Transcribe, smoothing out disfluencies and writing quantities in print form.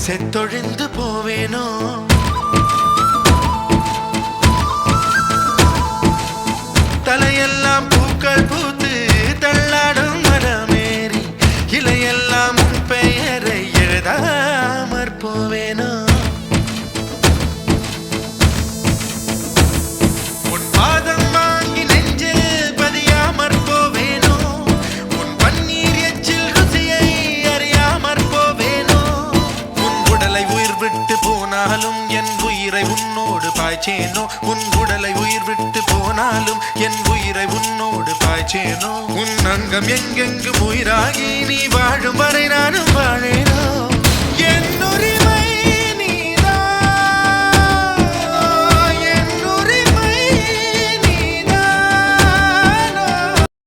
செத்தொழிந்து போவேனோ தலையெல்லாம் பூக்கள் பூத்து தள்ளாடும் மரமேறி இலையெல்லாம் உன் பெயரை எழுதாமற் போவேனோ உன் பாதம் வாங்கி நெஞ்சில் பதியாமற் போவேனோ உன் பன்னீர் எச்சில் ருசியை அறியாமற் போவேனோ உன் உடலை உயிர் விட்டு போனாலும் என் உயிரை உன்னோடு பாய்ச்சேனோ உன் உடலை உயிர் விட்டு போனாலும் என் உயிரை உன்னோடு பாய்ச்சேனோ உன் அங்கம் எங்கெங்கும் உயிராகி நீ வாழும் வரை நானும் வாழேனோ